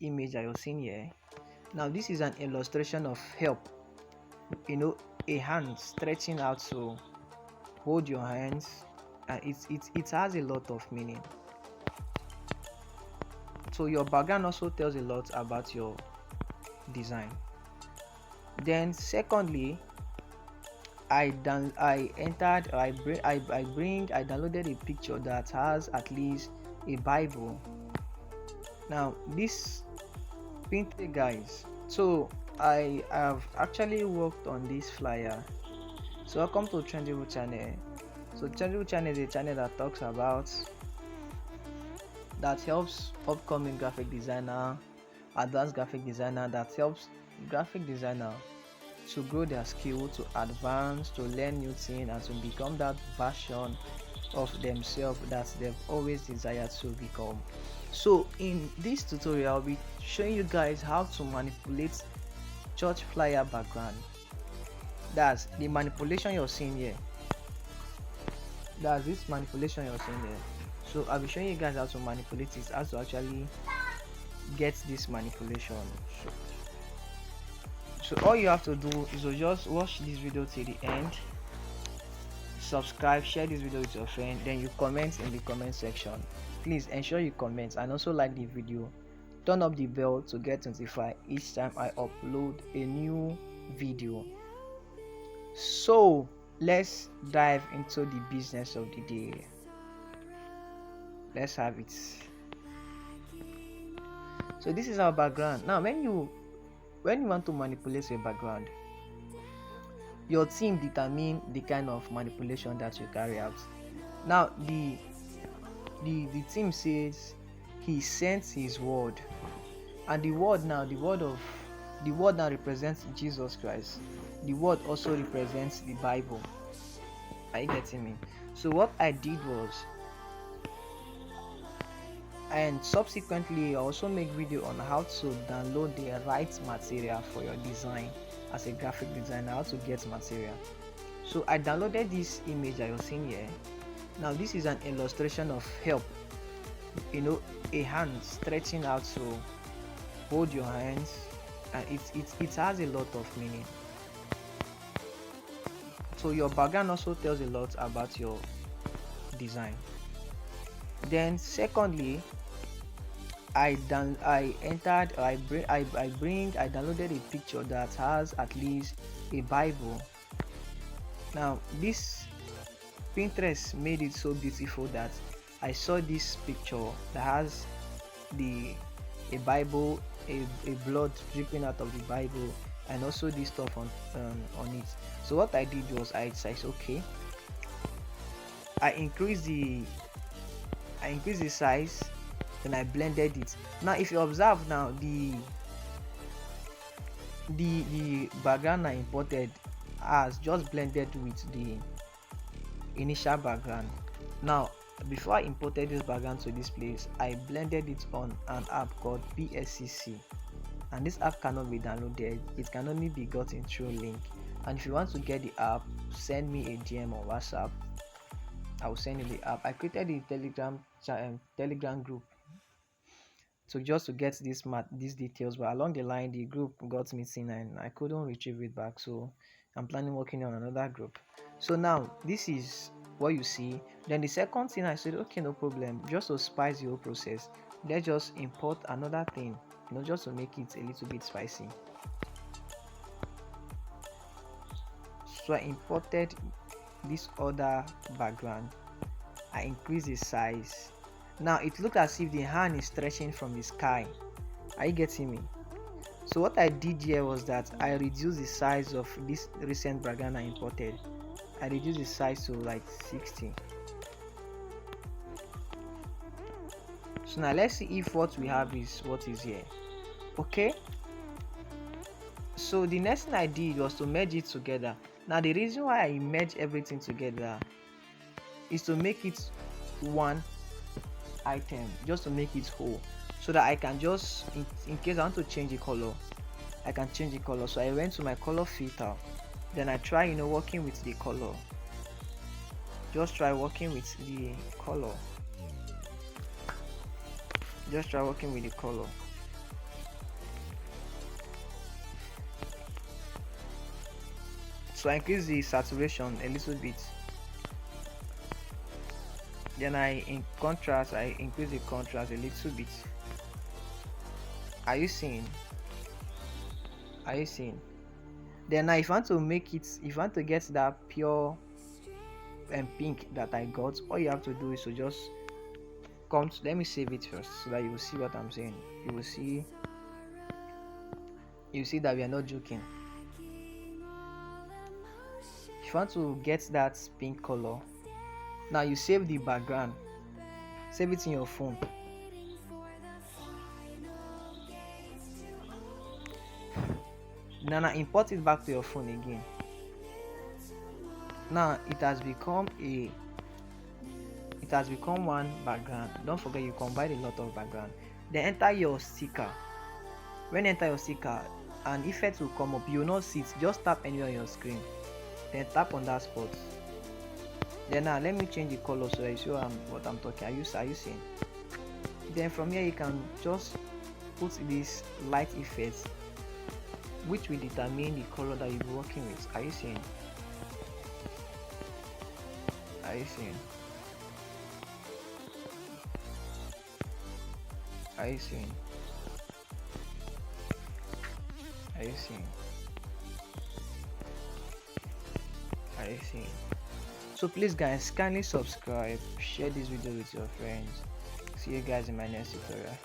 image that you're seeing here. Now this is an illustration of help, a hand stretching out to hold your hands, and it has a lot of meaning. So your background also tells a lot about your design. Then secondly, I downloaded a picture that has at least a Bible. Now this Pinterest, guys, so I have actually worked on this flyer. So welcome to Trendy channel. So Trendy channel is a channel that talks about, that helps upcoming graphic designer, advanced graphic designer, that helps graphic designer to grow their skill, to advance, to learn new things, and to become that version of themselves that they've always desired to become. So in this tutorial, I'll be showing you guys how to manipulate church flyer background. That's the manipulation you're seeing here. That's this manipulation you're seeing here. So I'll be showing you guys how to manipulate it, how to actually get this manipulation. So all you have to do is to just watch this video till the end, subscribe, share this video with your friend, then you comment in the comment section. Please ensure you comment and also like the video. Turn up the bell to get notified each time I upload a new video. So let's dive into the business of the day. Let's have it. So this is our background. Now when you want to manipulate your background, your team determine the kind of manipulation that you carry out. Now the team says he sent his word, and the word now represents Jesus Christ. The word also represents the Bible. Are you getting me? So what I did was, and subsequently I also make video on how to download the right material for your design as a graphic designer, how to get material. So I downloaded this image that you're seeing here. Now this is an illustration of help, a hand stretching out to hold your hands, and it has a lot of meaning. So your background also tells a lot about your design. Then secondly, I downloaded a picture that has at least a Bible. Now this Pinterest made it so beautiful that I saw this picture that has a Bible, a blood dripping out of the Bible, and also this stuff on it. So what I did was I said, okay, I increased the size, then I blended it. Now if you observe now, the background I imported has just blended with the initial background. Now before I imported this background to this place, I blended it on an app called PSCC, and this app cannot be downloaded, it can only be gotten through a link. And if you want to get the app, send me a DM on WhatsApp, I will send you the app. I created a Telegram group so just to get these details, but along the line the group got missing and I couldn't retrieve it back, so I'm planning working on another group. So now this is what you see. Then the second thing, I said, okay, no problem, just to spice the whole process, let's just import another thing, just to make it a little bit spicy. So I imported this other background, I increased the size. Now it looks as if the hand is stretching from the sky. Are you getting me? So what I did here was that I reduced the size of this recent background I imported. I reduced the size to like 60. So now let's see if what we have is what is here. Okay, so the next thing I did was to merge it together. Now the reason why I merge everything together is to make it one item, just to make it whole, so that I can just, in case I want to change the color, I can change the color. So I went to my color filter, then I try working with the color, just try working with the color, So I increase the saturation a little bit. Then in contrast, I increase the contrast a little bit. Are you seeing? Are you seeing? Then now if you want to make it, if you want to get that pure and pink that I got, all you have to do is to just come to, let me save it first so that you will see what I'm saying. You see that we are not joking. If you want to get that pink color, now you save the background, save it in your phone. Now import it back to your phone again. Now it has become one background. Don't forget you combine a lot of background. Then enter your sticker. When you enter your sticker, an effect will come up. You will not see it. Just tap anywhere on your screen. Then tap on that spot. Then now let me change the color so you see what I'm talking. Are you seeing? Then from here you can just put this light effect, which will determine the color that you'll be working with. Are you seeing? Are you seeing? Are you seeing? Are you seeing? Are you seeing? So please guys, kindly subscribe, share this video with your friends. See you guys in my next tutorial.